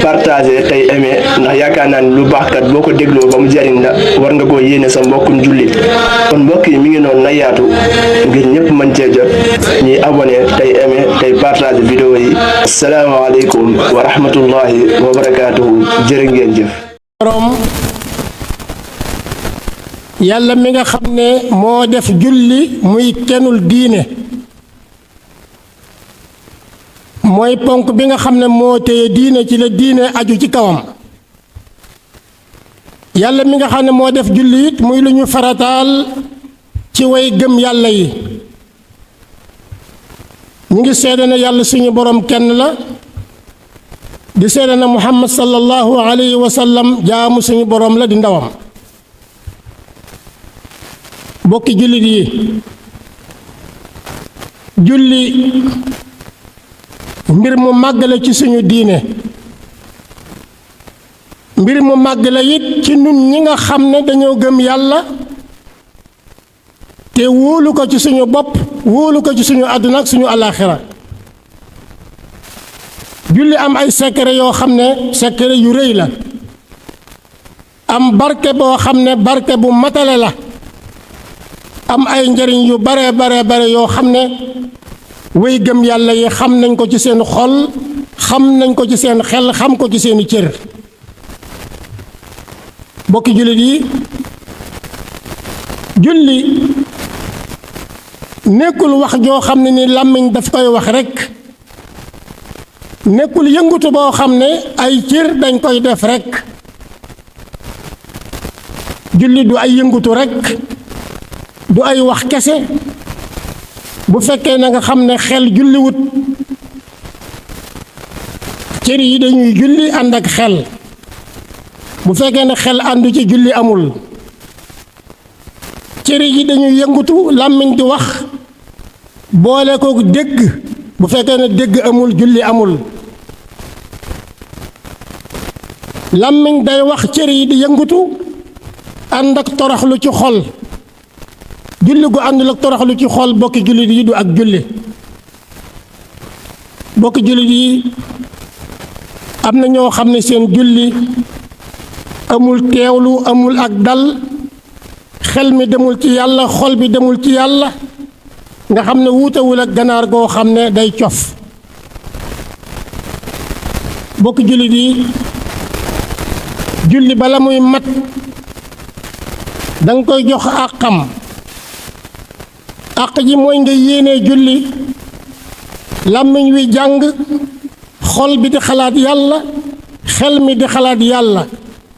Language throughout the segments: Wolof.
partager tey aimer ndax yaakaar naa ne lu baax kat boo ko dégloo ba mu jariñ la war nga koo yéene sa mbokkum jullit kon mbokk yi mi ngi noonu na yaatu ngir ñëpp mën cee jot ñuy abonné tey aimer tey partager vidéo yi. asalaamaaleykum wa rahmatullahi wa barakaatuhu jërë ngeen jëf. borom yàlla mi nga xam ne moo def julli muy kenul diine mooy ponk bi nga xam ne moo téye diine ci la diine aju ci kawam yàlla mi nga xam ne moo def julli it muy lu ñu farataal ci way gëm yàlla yi ñu ngi seede ne yàlla suñu borom kenn la di seede na muhammad sallallahu alayhi wa sallam jaamu suñu borom la di ndawam bokki jullit yi julli mbir mu màgg la ci suñu diine mbir mu màgg la it ci nun ñi nga xam ne dañoo gëm yàlla te wóolu ko ci suñu bopp wóolu ko ci suñu àdduna ak suñu alaaxira julli am ay secret yoo xam ne secret yu rëy la am barke boo xam ne barke bu matale la am ay njariñ yu bare yoo xam ne way gëm yàlla yi xam nañ ko ci seen xol xam nañ ko ci seen xel xam ko ci seeni cër bokki jullit yi julli nekkul wax joo xam ne ni làmmiñ daf koy wax rekk nekkul yëngutu boo xam ne ay cër dañ koy def rekk julli du ay yëngutu rekk du ay wax kese bu fekkee na nga xam ne xel julliwut cër yi dañuy julli ànd ak xel bu fekkee ne xel àndu ci julli amul cër yi dañuy yëngutu làmmiñ di wax boole ko dégg bu fekkee ne dégg amul julli amul làmmiñ day wax cër yi di yëngutu ànd ak toroxlu ci xol julli gu àndul ak toroxlu ci xol bokki jullit yi du ak julli bokki jullit yi am na ñoo xam ne seen julli amul teewlu amul ak dal xel mi demul ci yàlla xol bi demul ci yàlla nga xam ne wuutewul ak ganaar goo xam ne day cof bokki jullit yi julli bala muy mat danga koy jox àqam àq ji mooy nga yéenee julli làmmiñ wi jàng xol bi di xalaat yàlla xel mi di xalaat yàlla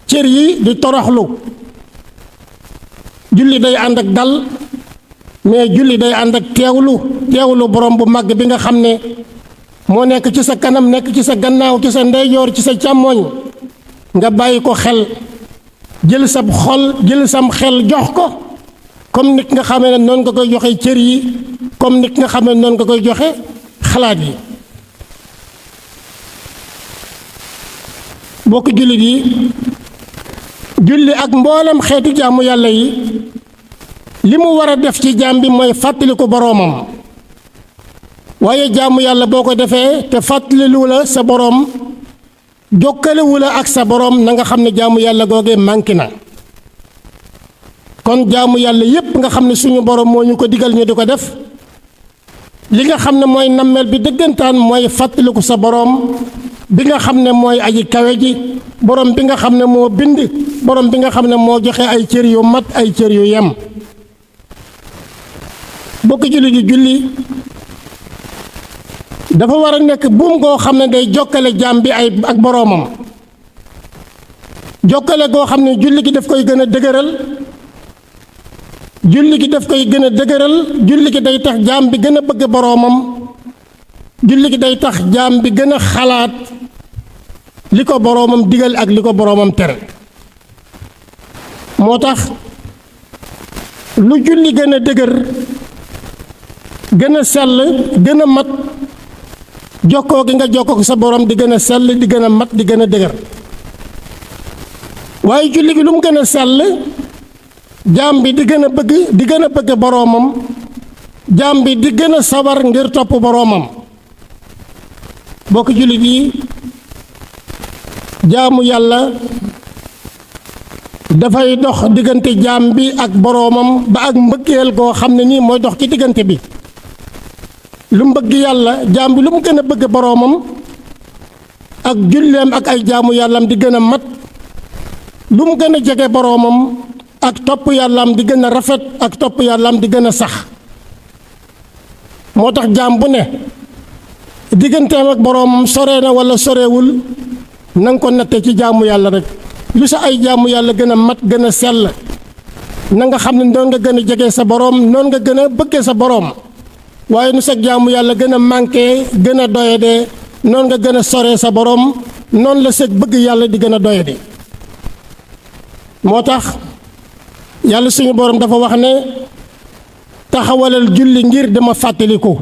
cër yi di toroxlu julli day ànd ak dal mais julli day ànd ak teewlu borom bu màgg bi nga xam ne moo nekk ci sa kanam nekk ci sa gannaaw ci sa ndeyjoor ci sa càmmooñ nga bàyyi ko xel jël sab xol jël sam xel jox ko comme nit nga xamee ne noonu nga koy joxe cër yi comme nit nga xamee ne noonu nga koy joxe xalaat yi bokk jullit yi julli ak mboolem xeetu jaamu yàlla yi li mu war a def ci jaam bi mooy fàttali ko boroomam waaye jaamu yàlla boo ko defee te fàttaliwu la sa boroom jokkalewu la ak sa boroom na nga xam ne jaamu yàlla googee manqué na kon jaamu yàlla yépp nga xam ne suñu boroom moo ñu ko digal ñu di ko def li nga xam ne mooy nammeel bi dëggantaan mooy fàttaliku sa boroom bi nga xam ne mooy aji kawe ji boroom bi nga xam ne moo bind boroom bi nga xam ne moo joxe ay cër yu mat ay cër yu yem bokk julli di julli dafa war a nekk buum goo xam ne day jokkale jaam bi ay ak boroomam jokkale goo xam ne julli gi daf koy gën a dëgëral julli gi daf koy gën a dëgëral julli gi day tax jaam bi gën a bëgg boroomam julli gi day tax jaam bi gën a xalaat li ko boroomam digal ak li ko boroomam tere moo tax lu julli gën a dëgër gën a sell gën a mat jokkoo gi nga jokkoo sa boroom di gën a sell di gën a mat di gën a dëgër waaye julli gi lu mu gën a sell jaam bi di gën a bëgg boroomam jaam bi di gën a sawar ngir topp boroomam bokk jullit yi jaamu yàlla dafay dox diggante jaam bi ak boroomam ba ak mbëggeel goo xam ne nii mooy dox ci diggante bi lu mbëgg yàlla jaam bi lu mu gën a bëgg boroomam ak julleem ak ay jaamu yàllam di gën a mat lu mu gën a jege boroomam ak topp yàllam di gën a rafet ak topp yàllam di gën a sax moo tax jaam bu ne digganteem ak boroomam sore na walla sorewul na nga ko natte ci jaamu yàlla rek lu sa ay jaamu yàlla gën a mat gën a sell na nga xam ne noonu nga gën a jege sa boroom noonu nga gën a bëggee sa boroom waaye nu sa jaamu yàlla gën a manqué gën a doyadee noonu nga gën a soree sa boroom noonu la sëg bëgg yàlla di gën a doyadee moo tax yàlla suñu boroom dafa wax ne taxawalal julli ngir dama fàttaliku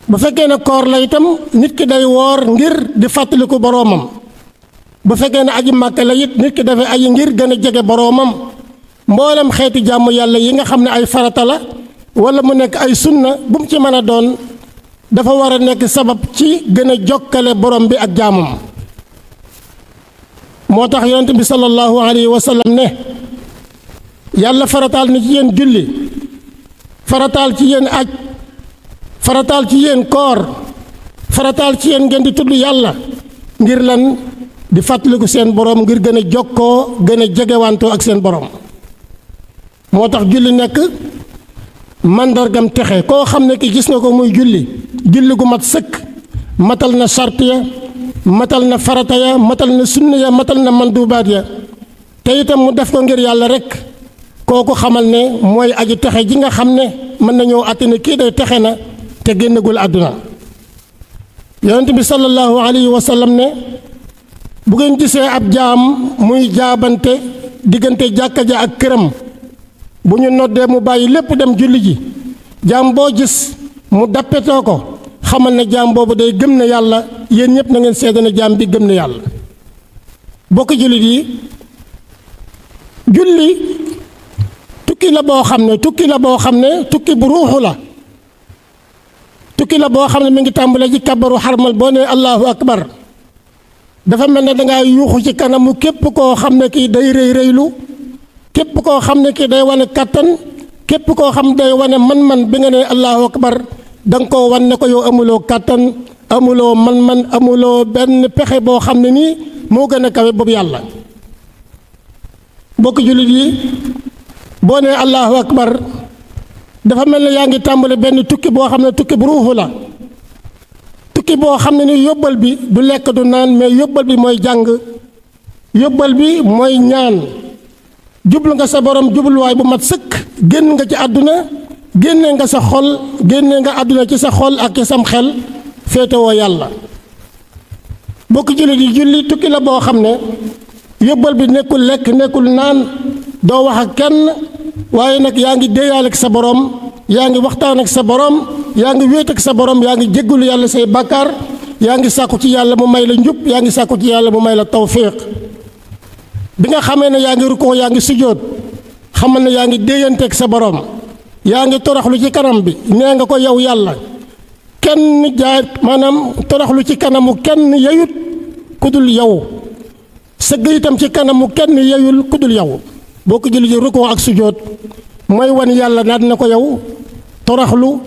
bu fekkee ne koor la itam nit ki day woor ngir di fàttaliku boroomam bu fekkee ne aji màkk la it nit ki dafay aji ngir gën a jege boroomam mboolem xeeti jàmm yàlla yi nga xam ne ay farata la wala mu nekk ay sunna bu mu ci mën a doon dafa war a nekk sabab ci gën a jokkale borom bi ak jaamam moo tax yonent bi sallallahu alayhi wa sallam ne yàlla farataal na ci yéen julli farataal ci yéen aj farataal ci yéen koor farataal ci yéen ngeen di tudd yàlla ngir lan di fàttaliku seen borom ngir gën a jokkoo gën a jegewantoo ak seen borom moo tax julli nekk màndargam texe koo xam ne ki gis nga ko muy julli gu mat sëkk matal na sart ya matal na farata ya matal na sunna ya matal na mandubaat ya te itam mu def ko ngir yàlla rekk kooku xamal ne mooy aji texe ji nga xam ne mën nañoo àtte ne kii day texe na te génnagul àdduna yonent bi sallallahu alayhi wa sallam ne bu ngeen gisee ab jaam muy jaabante diggante jàkka ja ak këram bu ñu noddee mu bàyyi lépp dem julli ji jaam boo gis mu dappetoo ko xamal ne jaam boobu day gëm na yàlla yéen ñëpp na ngeen seede ne jaam bi gëm na yàlla bokk jullit yi julli tukki la boo xam ne tukki bu ruuxu la tukki la boo xam ne mi ngi tàmbale ci kabaru xarmal boo nee allahu akbar dafa mel ne dangaa yuuxu ci kanamu képp koo xam ne kii day rëy rëylu képp koo xam ne kii day wane kàttan képp koo xam day wane man-man bi nga ne allahu akbar danga koo wan ne ko yow amuloo kàttan amuloo man-man amuloo benn pexe boo xam ne nii moo gën a kawe boobu yàlla mbokk jullit yi boo nee allahu akbar dafa mel ne yaa ngi tàmbale benn tukki boo xam ne tukki bu ruuxu la tukki boo xam ne ni yóbbal bi du lekk du naan mais yóbbal bi mooy jàng yóbbal bi mooy ñaan jublu nga sa borom jubluwaay bu mat sëkk génn nga ci àdduna génne nga sa xol génne nga àdduna ci sa xol ak ci sam xel féetewoo yàlla bokk jullit yi julli tukki la boo xam ne yóbbal bi nekkul lekk nekkul naan doo wax ak kenn waaye nag yaa ngi déeyaale ak sa borom yaa ngi waxtaan ak sa borom yaa ngi wéet ak sa borom yaa ngi jéggulu yàlla say bàkkaar yaa ngi sàkku ci yàlla mu may la njub yaa ngi sàkku ci yàlla mu may la tawfiq bi nga xamee ne yaa ngi rukkoo yaa ngi sujjóot xamal ne yaa ngi déeyanteeg sa borom yaa ngi toroxlu ci kanam bi nee nga ko yow yàlla kenn maanaam toroxlu ci kanamu kenn yeyut kudul yow sëgg itam ci kanamu kenn yeyul kudul yow boo ko julli ji rukkoo ak sujjóot mooy wan yàlla naat na ko yow toroxlu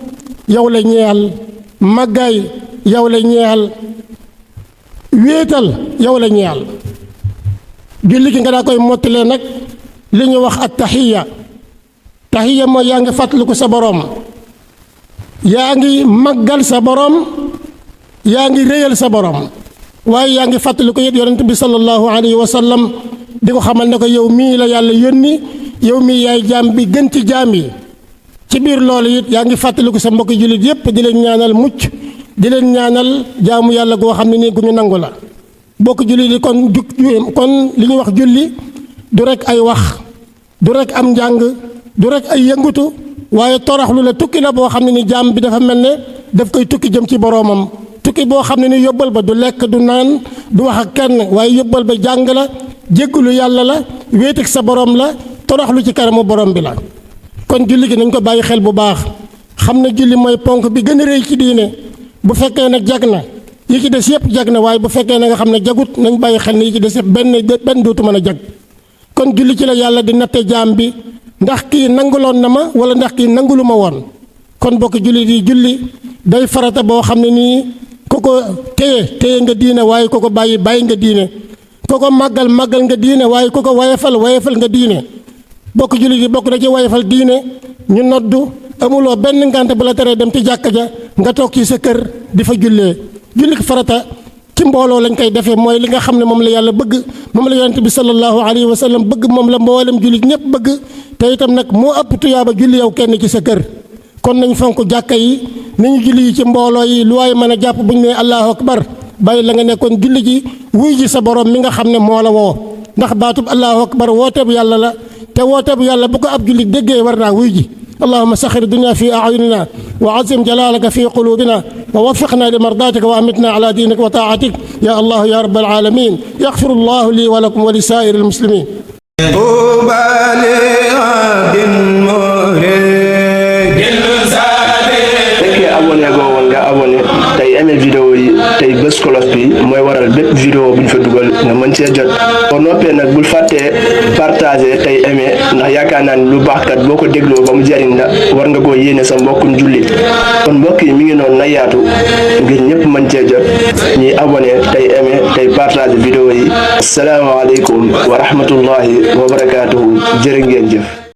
yow la ñeyal màggaay yow la ñeyal wéetal yow la ñeyal julli gi nga daa koy mottalee nag li ñu wax at taxiya mooy yaa ngi fàttaliku sa boroom yaa ngi màggal sa boroom yaa ngi réyal sa boroom waaye yaa ngi fàttaliku it yonent bi sallallahu alayhi wa sallam di ko xamal ne ko yow mii la yàlla yónni yow mii yaay jaam bi gën ci jaam yi ci biir loolu it yaa ngi fàttaliku sa mbokki jullit yépp di leen ñaanal mucc di leen ñaanal jaamu yàlla goo xam ne nii gu ñu nangu la bokk jullit yi kon li ñuy wax julli du rekk ay wax du rekk am njàng du rekk ay yëngutu waaye toroxlu la tukki la boo xam ne ni jaam bi dafa mel ne daf koy tukki jëm ci boroomam tukki boo xam ne ni yóbbal ba du lekk du naan du wax ak kenn waaye yóbbal ba jàng la jéggulu yàlla la wéet ak sa boroom la toroxlu ci kanamu borom bi la kon julli gi nañ ko bàyyi xel bu baax xam ne julli mooy ponk bi gën a rëy ci diine bu fekkee nag jag na yi ci des yëpp jag na waaye bu fekkee na nga xam ne jagut nañ bàyyi xel ne yi ci des yëpp benn dootu mën a jag kon julli ci la yàlla di natte jaam bi ndax kii nanguloon na ma wala ndax kii nangulu ma woon kon bokk julli di julli day farata boo xam ne nii ku ko téye nga diine waaye ku ko bàyyi nga diine ku ko màggal nga diine waaye ku ko wayefal nga diine bokk julli di bokk na ci wayefal diine ñu noddu amuloo benn ngànt bu la teree dem ci jàkka ja nga toog ci sa kër di fa jullee julli farata ci mbooloo lañ koy defee mooy li nga xam ne moom la yàlla bëgg moom la yonent bi sallallahu alayhi wa sallam bëgg moom la mboolem jullit ñëpp bëgg te itam nag moo ëpp tuyaaba julli yow kenn ci sa kër kon nañ fonk jàkka yi nañu julli yi ci mbooloo yi lu waaye mën a jàpp bu ñu nee allahu akbar bàyyi la nga nekkoon julli ji wuy ji sa borom mi nga xam ne moo la woo ndax baatub allahu akbar wooteebu yàlla la te wooteebu yàlla bu ko ab jullit déggee war naa wuy ji اللهم سخر الدنيا في أعيننا وعظم جلالك في قلوبنا ووفقنا لمرضاتك وأمتنا على دينك وطاعتك يا الله يا رب العالمين يغفر الله لي ولكم ولسائر المسلمين tey aimé vidéo yi tey bés kolos bi mooy waral bépp vidéo bu ñu fa dugal nga mën cee jot boo noppee nag bul fàttee partager tey aimé ndax yaakaar naa ni lu baax kat boo ko dégloo ba mu jariñ la war nga koo yéene sa mbokkum jullit kon mbokk yi mi ngi noonu na yaatu ngir ñëpp mën cee jot ñuy abonné tey aimé tey partager vidéo yi asalaamaaleykum wa rahmatullahi wa barakaatuhu jërë ngeen jëf